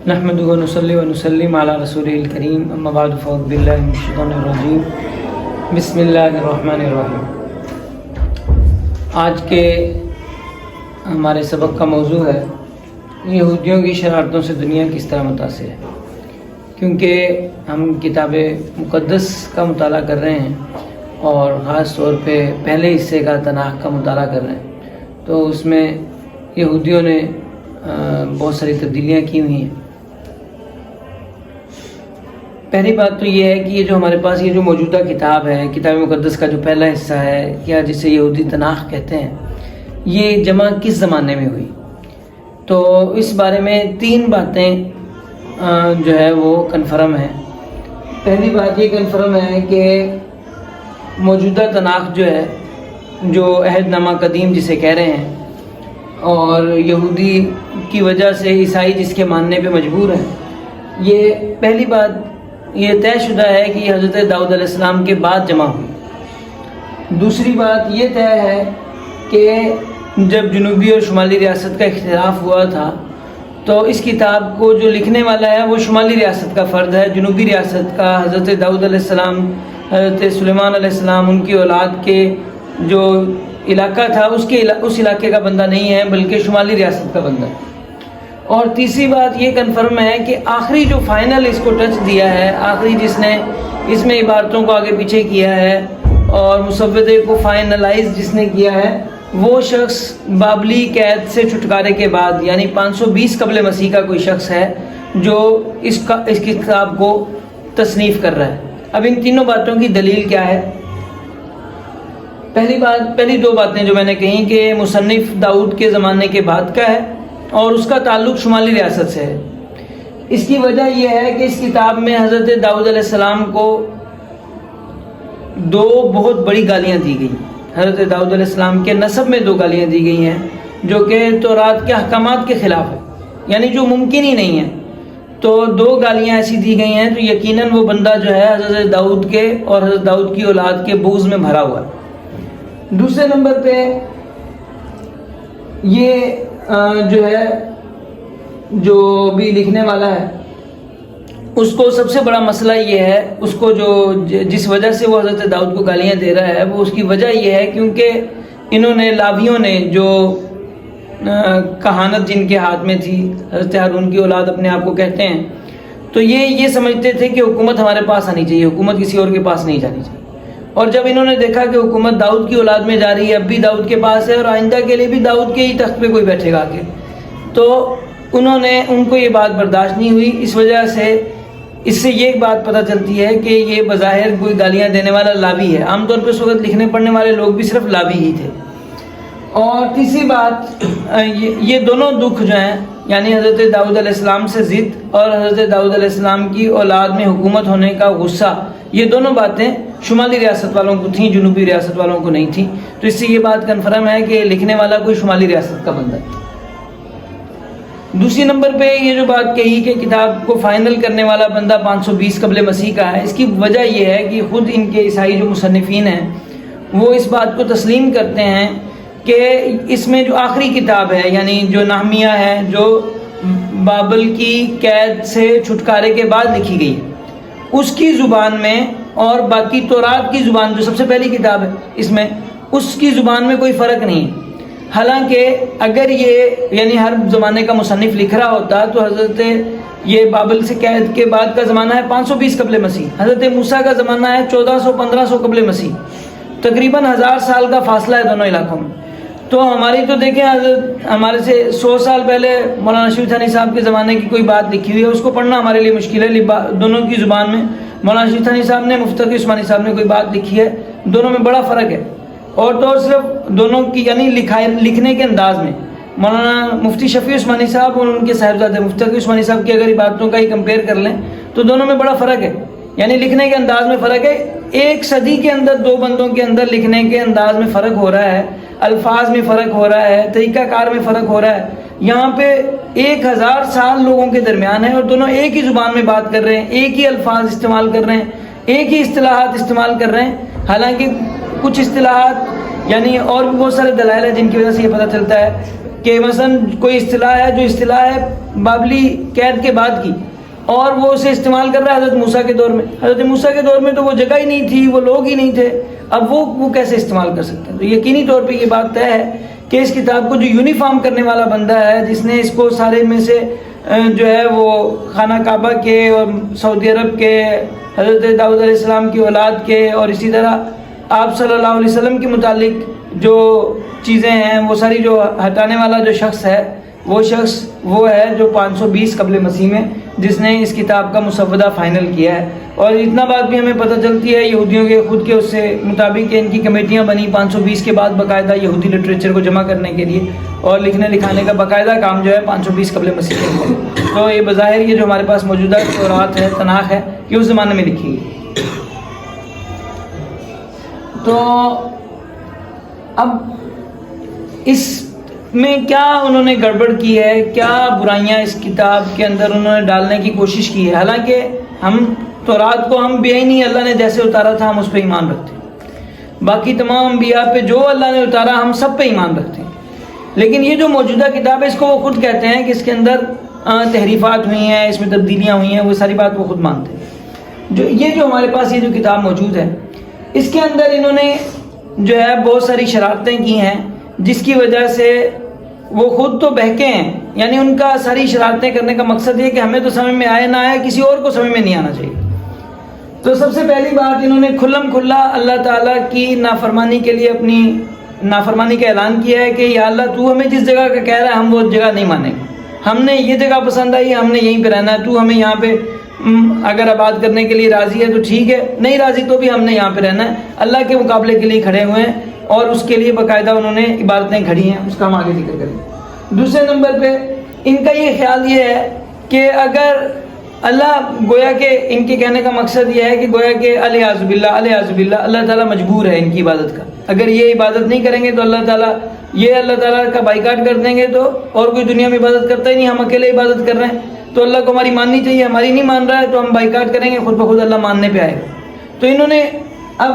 نحمدہ و نصلی و نسلم علی رسولہ الکریم، اما بعد فاعوذ باللہ من الشیطان الرجیم، بسم اللہ الرحمن الرحیم۔ آج کے ہمارے سبق کا موضوع ہے یہودیوں کی شرارتوں سے دنیا کس طرح متاثر ہے۔ کیونکہ ہم کتاب مقدس کا مطالعہ کر رہے ہیں اور خاص طور پہ پہلے حصے کا تناخ کا مطالعہ کر رہے ہیں، تو اس میں یہودیوں نے بہت ساری تبدیلیاں کی ہوئی ہیں۔ پہلی بات تو یہ ہے کہ یہ جو ہمارے پاس یہ جو موجودہ کتاب ہے، کتاب مقدس کا جو پہلا حصہ ہے یا جسے یہودی تناخ کہتے ہیں، یہ جمع کس زمانے میں ہوئی؟ تو اس بارے میں 3 باتیں جو ہے وہ کنفرم ہیں۔ پہلی بات یہ کنفرم ہے کہ موجودہ تناخ جو ہے، جو عہد نامہ قدیم جسے کہہ رہے ہیں، اور یہودی کی وجہ سے عیسائی جس کے ماننے پہ مجبور ہیں، یہ پہلی بات یہ طے شدہ ہے کہ یہ حضرت داؤد علیہ السلام کے بعد جمع ہوئی۔ دوسری بات یہ طے ہے کہ جب جنوبی اور شمالی ریاست کا اختلاف ہوا تھا تو اس کتاب کو جو لکھنے والا ہے وہ شمالی ریاست کا فرد ہے، جنوبی ریاست کا حضرت داؤد علیہ السلام، حضرت سلیمان علیہ السلام، ان کی اولاد کے جو علاقہ تھا اس علاقے کا بندہ نہیں ہے، بلکہ شمالی ریاست کا بندہ ہے۔ اور تیسری بات یہ کنفرم ہے کہ آخری جو فائنل اس کو ٹچ دیا ہے، آخری جس نے اس میں عبارتوں کو آگے پیچھے کیا ہے اور مسودے کو فائنلائز جس نے کیا ہے، وہ شخص بابلی قید سے چھٹکارے کے بعد یعنی 520 قبل مسیح کا کوئی شخص ہے جو اس کتاب کو تصنیف کر رہا ہے۔ اب ان تینوں باتوں کی دلیل کیا ہے؟ پہلی 2 باتیں جو میں نے کہیں کہ مصنف داؤد کے زمانے کے بعد کا ہے اور اس کا تعلق شمالی ریاست سے ہے۔ اس کی وجہ یہ ہے کہ اس کتاب میں حضرت داؤد علیہ السلام کو 2 بہت بڑی گالیاں دی گئی۔ حضرت داؤد علیہ السلام کے نسب میں 2 گالیاں دی گئی ہیں جو کہ تورات کے احکامات کے خلاف ہے، یعنی جو ممکن ہی نہیں ہے۔ تو 2 گالیاں ایسی دی گئی ہیں تو یقیناً وہ بندہ جو ہے حضرت داؤد کے اور حضرت داؤد کی اولاد کے بغض میں بھرا ہوا ہے۔ دوسرے نمبر پہ یہ جو ہے جو بھی لکھنے والا ہے اس کو سب سے بڑا مسئلہ یہ ہے، اس کو جس وجہ سے وہ حضرت داؤد کو گالیاں دے رہا ہے، وہ اس کی وجہ یہ ہے کیونکہ انہوں نے لاویوں نے جو کہانت جن کے ہاتھ میں تھی، حضرت ہارون کی اولاد اپنے آپ کو کہتے ہیں، تو یہ سمجھتے تھے کہ حکومت ہمارے پاس آنی چاہیے، حکومت کسی اور کے پاس نہیں جانی چاہیے۔ اور جب انہوں نے دیکھا کہ حکومت داؤد کی اولاد میں جا رہی ہے، اب بھی داؤد کے پاس ہے اور آئندہ کے لیے بھی داؤد کے ہی تخت پہ کوئی بیٹھے گا آگے، تو ان کو یہ بات برداشت نہیں ہوئی۔ اس وجہ سے اس سے یہ بات پتہ چلتی ہے کہ یہ بظاہر کوئی گالیاں دینے والا لاوی ہے، عام طور پہ اس وقت لکھنے پڑھنے والے لوگ بھی صرف لاوی ہی تھے۔ اور تیسری بات یہ دونوں دکھ جو ہیں، یعنی حضرت داؤد علیہ السلام سے ضد اور حضرت داؤد علیہ السلام کی اولاد میں حکومت ہونے کا غصہ، یہ دونوں باتیں شمالی ریاست والوں کو تھیں، جنوبی ریاست والوں کو نہیں تھیں۔ تو اس سے یہ بات کنفرم ہے کہ لکھنے والا کوئی شمالی ریاست کا بندہ ہے۔ دوسری نمبر پہ یہ جو بات کہی کہ کتاب کو فائنل کرنے والا بندہ 520 قبل مسیح کا ہے، اس کی وجہ یہ ہے کہ خود ان کے عیسائی جو مصنفین ہیں وہ اس بات کو تسلیم کرتے ہیں کہ اس میں جو آخری کتاب ہے، یعنی جو نحمیہ ہے، جو بابل کی قید سے چھٹکارے کے بعد لکھی گئی، اس کی زبان میں اور باقی تورات کی زبان جو سب سے پہلی کتاب ہے اس میں، اس کی زبان میں کوئی فرق نہیں ہے۔ حالانکہ اگر یہ یعنی ہر زمانے کا مصنف لکھ رہا ہوتا تو حضرت یہ بابل سے قید کے بعد کا زمانہ ہے 520 قبل مسیح، حضرت موسیٰ کا زمانہ ہے 1400-1500 قبل مسیح، تقریباً 1000 سال کا فاصلہ ہے دونوں علاقوں میں۔ تو ہماری تو دیکھیں حضرت ہمارے سے 100 سال پہلے مولانا شفیع تھانی صاحب کے زمانے کی کوئی بات لکھی ہوئی ہے، اس کو پڑھنا ہمارے لیے مشکل ہے دونوں کی زبان میں۔ مولانا شفیع تھانی صاحب نے، مفتی تقی عثمانی صاحب نے کوئی بات لکھی ہے، دونوں میں بڑا فرق ہے، اور تو اور صرف دونوں کی یعنی لکھنے کے انداز میں۔ مولانا مفتی شفیع عثمانی صاحب اور ان کے صاحبزادے مفتی تقی عثمانی صاحب کی اگر عبارتوں کا ہی کمپیئر کر لیں تو دونوں میں بڑا فرق ہے، یعنی لکھنے کے انداز میں فرق ہے۔ 1 صدی کے اندر 2 بندوں کے اندر لکھنے کے انداز میں فرق ہو رہا ہے، الفاظ میں فرق ہو رہا ہے، طریقہ کار میں فرق ہو رہا ہے۔ یہاں پہ 1000 سال لوگوں کے درمیان ہے اور دونوں ایک ہی زبان میں بات کر رہے ہیں، ایک ہی الفاظ استعمال کر رہے ہیں، ایک ہی اصطلاحات استعمال کر رہے ہیں۔ حالانکہ کچھ اصطلاحات یعنی اور بھی بہت سارے دلائل ہیں جن کی وجہ سے یہ پتہ چلتا ہے کہ مثلا کوئی اصطلاح ہے جو اصطلاح ہے بابلی قید کے بعد کی، اور وہ اسے استعمال کر رہا ہے حضرت موسیٰ کے دور میں. حضرت موسیٰ کے دور میں تو وہ جگہ ہی نہیں تھی، وہ لوگ ہی نہیں تھے، اب وہ کیسے استعمال کر سکتے ہیں؟ تو یقینی طور پہ یہ بات طے ہے کہ اس کتاب کو جو یونیفارم کرنے والا بندہ ہے، جس نے اس کو سارے میں سے جو ہے وہ خانہ کعبہ کے اور سعودی عرب کے حضرت داؤد علیہ السلام کی اولاد کے اور اسی طرح آپ صلی اللہ علیہ وسلم کے متعلق جو چیزیں ہیں وہ ساری جو ہٹانے والا جو شخص ہے، وہ شخص وہ ہے جو 520 قبل مسیح میں جس نے اس کتاب کا مسودہ فائنل کیا ہے. اور اتنا بات بھی ہمیں پتہ چلتی ہے یہودیوں کے خود کے اس سے مطابق کہ ان کی کمیٹیاں بنی 520 کے بعد باقاعدہ یہودی لٹریچر کو جمع کرنے کے لیے، اور لکھنے لکھانے کا باقاعدہ کام جو ہے 520 قبل مسیح میں ہوا. تو یہ بظاہر یہ جو ہمارے پاس موجودہ تورات ہے، تناخ ہے، یہ اس زمانے میں لکھی گئی. تو اب اس میں کیا انہوں نے گڑبڑ کی ہے، کیا برائیاں اس کتاب کے اندر انہوں نے ڈالنے کی کوشش کی ہے؟ حالانکہ ہم تورات کو ہم بھی نہیں، اللہ نے جیسے اتارا تھا ہم اس پہ ایمان رکھتے ہیں، باقی تمام انبیاء پہ جو اللہ نے اتارا ہم سب پہ ایمان رکھتے ہیں. لیکن یہ جو موجودہ کتاب ہے اس کو وہ خود کہتے ہیں کہ اس کے اندر تحریفات ہوئی ہیں، اس میں تبدیلیاں ہوئی ہیں، وہ ساری بات وہ خود مانتے ہیں. جو ہمارے پاس یہ جو کتاب موجود ہے اس کے اندر انہوں نے جو ہے بہت ساری شرارتیں کی ہیں جس کی وجہ سے وہ خود تو بہکے ہیں. یعنی ان کا ساری شرارتیں کرنے کا مقصد یہ کہ ہمیں تو سمجھ میں آئے نہ آئے، کسی اور کو سمجھ میں نہیں آنا چاہیے. تو سب سے پہلی بات انہوں نے کھلم کھلا اللہ تعالیٰ کی نافرمانی کے لیے اپنی نافرمانی کا اعلان کیا ہے کہ یا اللہ تو ہمیں جس جگہ کا کہہ رہا ہے ہم وہ جگہ نہیں مانیں گے، ہم نے یہ جگہ پسند آئی ہم نے یہیں پہ رہنا ہے، تو ہمیں یہاں پہ اگر آباد کرنے کے لیے راضی ہے تو ٹھیک ہے، نہیں راضی تو بھی ہم نے یہاں پہ رہنا ہے. اللہ کے مقابلے کے لیے کھڑے ہوئے ہیں اور اس کے لیے باقاعدہ انہوں نے عبادتیں کھڑی ہیں، اس کا ہم آگے ذکر کریں. دوسرے نمبر پہ ان کا یہ خیال یہ ہے کہ اگر اللہ گویا کہ ان کے کہنے کا مقصد یہ ہے کہ گویا کہ الیاذ باللہ اللہ تعالیٰ مجبور ہے ان کی عبادت کا. اگر یہ عبادت نہیں کریں گے تو اللہ تعالیٰ کا بائیکاٹ کر دیں گے، تو اور کوئی دنیا میں عبادت کرتا ہی نہیں، ہم اکیلے عبادت کر رہے ہیں، تو اللہ کو ہماری ماننی چاہیے، ہماری نہیں مان رہا ہے تو ہم بائیکاٹ کریں گے، خود بخود اللہ ماننے پہ آئے گا. تو انہوں نے اب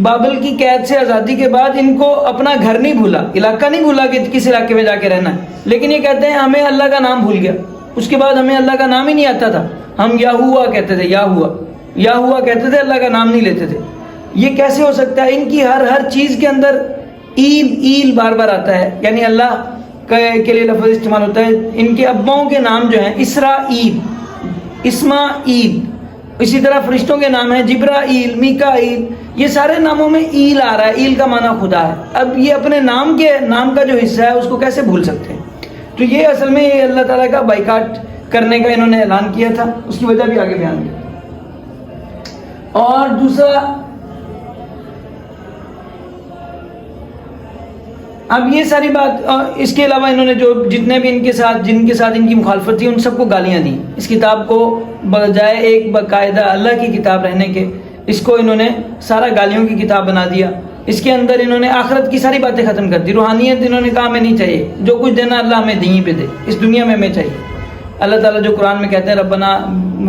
بابل کی قید سے آزادی کے بعد ان کو اپنا گھر نہیں بھولا، علاقہ نہیں بھولا کہ کس علاقے میں جا کے رہنا ہے، لیکن یہ کہتے ہیں ہمیں اللہ کا نام بھول گیا. اس کے بعد ہمیں اللہ کا نام ہی نہیں آتا تھا، ہم یاہوا کہتے تھے، یاہوا کہتے تھے، اللہ کا نام نہیں لیتے تھے. یہ کیسے ہو سکتا ہے؟ ان کی ہر چیز کے اندر ایل بار بار آتا ہے، یعنی اللہ کے لیے لفظ استعمال ہوتا ہے. ان کے اباؤں کے نام جو ہیں اسرائیل، اسماعیل، اسی طرح فرشتوں کے نام ہیں جبرائیل، میکائیل، یہ سارے ناموں میں ایل آ رہا ہے. ایل کا معنی خدا ہے. اب یہ اپنے نام کا جو حصہ ہے اس کو کیسے بھول سکتے ہیں؟ تو یہ اصل میں یہ اللہ تعالیٰ کا بائیکاٹ کرنے کا انہوں نے اعلان کیا تھا، اس کی وجہ بھی آگے بیان کی. اور دوسرا، اب یہ ساری بات، اس کے علاوہ انہوں نے جو جتنے بھی جن کے ساتھ ان کی مخالفت تھی ان سب کو گالیاں دی. اس کتاب کو بجائے ایک باقاعدہ اللہ کی کتاب رہنے کے اس کو انہوں نے سارا گالیوں کی کتاب بنا دیا. اس کے اندر انہوں نے آخرت کی ساری باتیں ختم کر دی. روحانیت انہوں نے کہا ہمیں نہیں چاہیے، جو کچھ دینا اللہ ہمیں دیں پہ دے، اس دنیا میں ہمیں چاہیے. اللہ تعالیٰ جو قرآن میں کہتے ہیں ربنا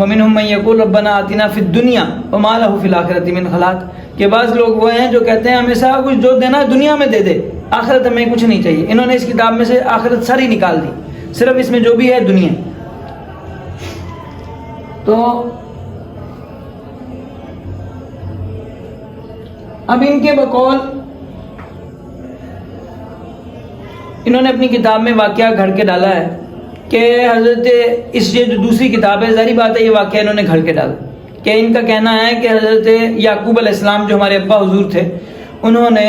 ومنہم من یقول ربنا آتنا فی الدنیا وما لہ فی الآخرۃ من خلاق، کہ بعض لوگ وہ ہیں جو کہتے ہیں ہمیں سارا کچھ جو دینا دنیا میں دے دے، آخرت ہمیں کچھ نہیں چاہیے. انہوں نے اس کتاب میں سے آخرت ساری نکال دی، صرف اس میں جو بھی ہے دنیا. تو اب ان کے بقول انہوں نے اپنی کتاب میں واقعہ گھڑ کے ڈالا ہے کہ حضرت یہ جو دوسری کتاب ہے، ظاہری بات ہے یہ واقعہ انہوں نے گھڑ کے ڈالا کہ ان کا کہنا ہے کہ حضرت یعقوب علیہ السلام جو ہمارے ابا حضور تھے، انہوں نے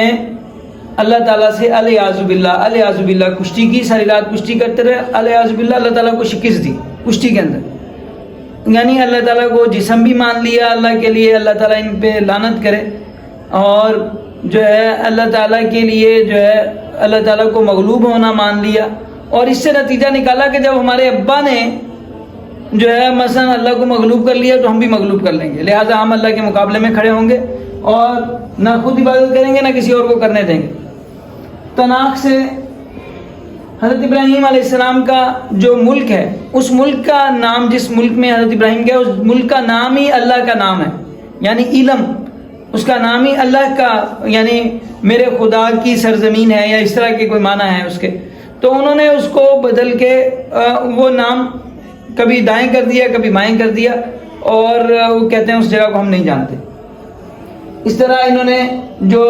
اللہ تعالیٰ سے الیاذ باللہ کشتی کی، ساری رات کشتی کرتے رہے، الیاذ باللہ اللہ تعالیٰ کو شکست دی کشتی کے اندر. یعنی اللہ تعالیٰ کو جسم بھی مان لیا اللہ کے لیے، اللہ تعالیٰ ان پہ لعنت کرے، اور جو ہے اللہ تعالیٰ کے لیے جو ہے اللہ تعالیٰ کو مغلوب ہونا مان لیا. اور اس سے نتیجہ نکالا کہ جب ہمارے ابا نے جو ہے مثلا اللہ کو مغلوب کر لیا تو ہم بھی مغلوب کر لیں گے، لہٰذا ہم اللہ کے مقابلے میں کھڑے ہوں گے اور نہ خود عبادت کریں گے نہ کسی اور کو کرنے دیں گے. تناخ سے حضرت ابراہیم علیہ السلام کا جو ملک ہے، اس ملک کا نام، جس ملک میں حضرت ابراہیم گئے اس ملک کا نام ہی اللہ کا نام ہے، یعنی علم، اس کا نام ہی اللہ کا، یعنی میرے خدا کی سرزمین ہے یا اس طرح کے کوئی معنی ہے اس کے. تو انہوں نے اس کو بدل کے وہ نام کبھی دائیں کر دیا کبھی بائیں کر دیا، اور وہ کہتے ہیں اس جگہ کو ہم نہیں جانتے۔ اس طرح انہوں نے جو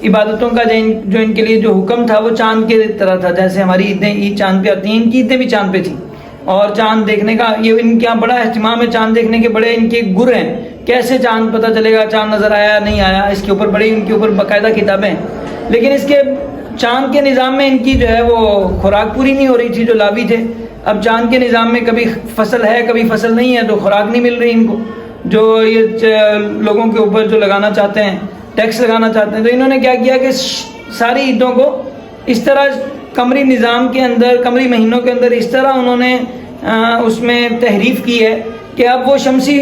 عبادتوں کا جو ان کے لیے جو حکم تھا وہ چاند کے طرح تھا، جیسے ہماری عید چاند پہ آتی ہیں، ان کی عیدیں بھی چاند پہ تھیں، اور چاند دیکھنے کا یہ ان کے یہاں بڑا اہتمام ہے، چاند دیکھنے کے بڑے ان کے گر ہیں، کیسے چاند پتہ چلے گا، چاند نظر آیا نہیں آیا، اس کے اوپر بڑی ان کے اوپر باقاعدہ کتابیں ہیں۔ لیکن اس کے چاند کے نظام میں ان کی جو ہے وہ خوراک پوری نہیں ہو رہی تھی جو لاوی تھے۔ اب چاند کے نظام میں کبھی فصل ہے کبھی فصل نہیں ہے، تو خوراک نہیں مل رہی ان کو، جو یہ لوگوں کے اوپر جو لگانا چاہتے ہیں، ٹیکس لگانا چاہتے ہیں۔ تو انہوں نے کیا کیا کہ ساری عیدوں کو اس طرح قمری نظام کے اندر، قمری مہینوں کے اندر اس طرح انہوں نے اس میں تحریف کی ہے کہ اب وہ شمسی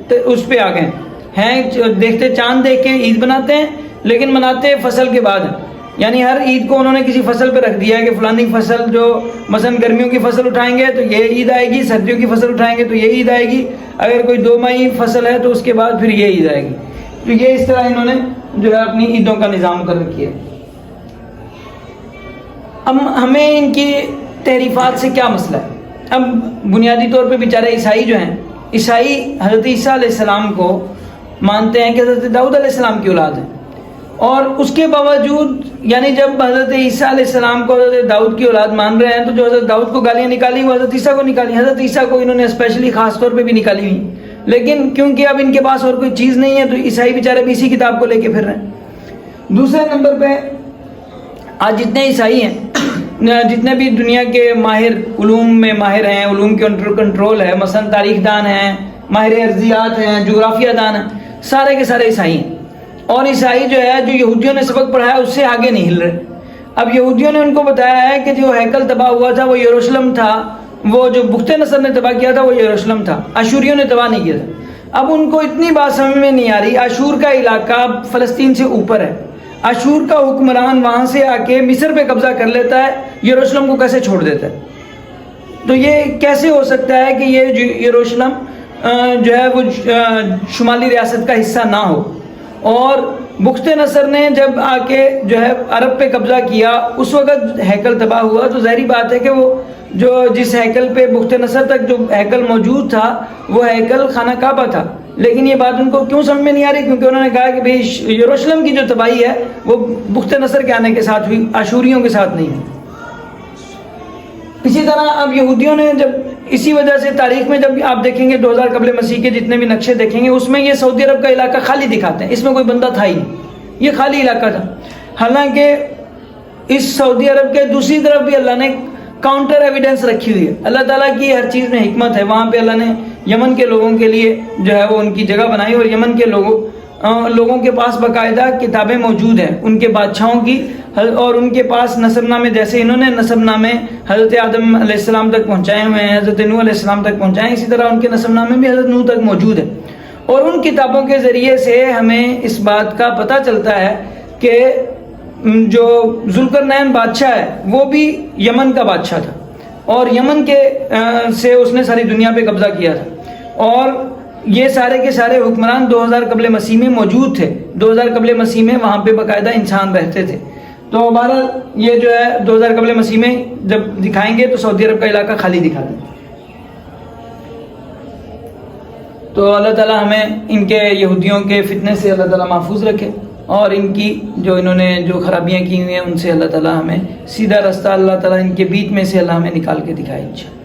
اس پہ آ گئے ہیں، دیکھتے چاند دیکھ کے عید بناتے ہیں، لیکن مناتے فصل کے بعد، یعنی ہر عید کو انہوں نے کسی فصل پہ رکھ دیا ہے کہ فلانی فصل، جو مثلا گرمیوں کی فصل اٹھائیں گے تو یہ عید آئے گی، سردیوں کی فصل اٹھائیں گے تو یہ عید آئے گی، اگر کوئی 2 ماہی فصل ہے تو اس کے بعد پھر یہ عید آئے گی۔ تو یہ اس طرح انہوں نے جو ہے اپنی عیدوں کا نظام کر رکھی ہے۔ اب ہمیں ان کی تحریفات سے کیا مسئلہ ہے؟ اب بنیادی طور پہ بیچارے عیسائی جو ہیں، عیسائی حضرت عیسیٰ علیہ السلام کو مانتے ہیں کہ حضرت داؤد علیہ السلام کی اولاد ہے، اور اس کے باوجود یعنی جب حضرت عیسیٰ علیہ السلام کو حضرت داؤد کی اولاد مان رہے ہیں، تو جو حضرت داؤد کو گالیاں نکالی وہ حضرت عیسیٰ کو نکالی، حضرت عیسیٰ کو انہوں نے اسپیشلی خاص طور پہ بھی نکالی ہوئی، لیکن کیونکہ اب ان کے پاس اور کوئی چیز نہیں ہے تو عیسائی بیچارے بھی اسی کتاب کو لے کے پھر رہے ہیں۔ دوسرے نمبر پہ آج جتنے عیسائی ہیں، جتنے بھی دنیا کے ماہر علوم میں ماہر ہیں، علوم کے کنٹرول ہے، مثلا تاریخ دان ہیں، ماہر ارضیات ہیں، جغرافیہ دان ہیں، سارے کے سارے عیسائی ہیں، اور عیسائی جو ہے جو یہودیوں نے سبق پڑھایا اس سے آگے نہیں ہل رہے۔ اب یہودیوں نے ان کو بتایا ہے کہ جو ہیکل تباہ ہوا تھا وہ یروشلم تھا، وہ جو بخت نصر نے تباہ کیا تھا وہ یروشلم تھا، اشوریوں نے تباہ نہیں کیا تھا۔ اب ان کو اتنی بات سمجھ میں نہیں آ رہی، اشور کا علاقہ فلسطین سے اوپر ہے، اشور کا حکمران وہاں سے آ کے مصر پہ قبضہ کر لیتا ہے، یروشلم کو کیسے چھوڑ دیتا ہے؟ تو یہ کیسے ہو سکتا ہے کہ یہ یروشلم جو ہے وہ شمالی ریاست کا حصہ نہ ہو؟ اور بخت نصر نے جب آ کے جو ہے عرب پہ قبضہ کیا اس وقت ہیکل تباہ ہوا، تو ظاہری بات ہے کہ وہ جو جس ہیکل پہ بخت نصر تک جو ہیکل موجود تھا وہ ہیکل خانہ کعبہ تھا، لیکن یہ بات ان کو کیوں سمجھ میں نہیں آ رہی؟ کیونکہ انہوں نے کہا کہ بھئی یروشلم کی جو تباہی ہے وہ بخت نصر کے آنے کے ساتھ ہوئی، اشوریوں کے ساتھ نہیں ہوئی۔ اسی طرح اب یہودیوں نے جب اسی وجہ سے تاریخ میں جب آپ دیکھیں گے 2000 قبل مسیح کے جتنے بھی نقشے دیکھیں گے اس میں یہ سعودی عرب کا علاقہ خالی دکھاتے ہیں، اس میں کوئی بندہ تھا ہی نہیں، یہ خالی علاقہ تھا۔ حالانکہ اس سعودی عرب کے دوسری طرف بھی اللہ نے کاؤنٹر ایویڈنس رکھی ہوئی ہے، اللہ تعالیٰ کی ہر چیز میں حکمت ہے۔ وہاں پہ اللہ نے یمن کے لوگوں کے لیے جو ہے وہ ان کی جگہ بنائی، اور یمن کے لوگوں کے پاس باقاعدہ کتابیں موجود ہیں ان کے بادشاہوں کی، اور ان کے پاس نسب نامے، جیسے انہوں نے نسب نامے حضرت آدم علیہ السلام تک پہنچائے ہوئے ہیں، حضرت نوح علیہ السلام تک پہنچائے ہیں، اسی طرح ان کے نسب نامے بھی حضرت نوح تک موجود ہیں۔ اور ان کتابوں کے ذریعے سے ہمیں اس بات کا پتہ چلتا ہے کہ جو ذوالقرنین بادشاہ ہے وہ بھی یمن کا بادشاہ تھا، اور یمن کے سے اس نے ساری دنیا پہ قبضہ کیا تھا، اور یہ سارے کے سارے حکمران 2000 قبل مسیح میں موجود تھے۔ 2000 قبل مسیح میں وہاں پہ باقاعدہ انسان رہتے تھے۔ تو ہمارا یہ جو ہے 2000 قبل مسیح میں جب دکھائیں گے تو سعودی عرب کا علاقہ خالی دکھا دیں۔ تو اللہ تعالیٰ ہمیں ان کے یہودیوں کے فتنے سے اللہ تعالیٰ محفوظ رکھے، اور ان کی جو انہوں نے جو خرابیاں کی ہوئی ہیں ان سے اللہ تعالیٰ ہمیں سیدھا راستہ، اللہ تعالیٰ ان کے بیچ میں سے اللہ ہمیں نکال کے دکھائے انشاءاللہ۔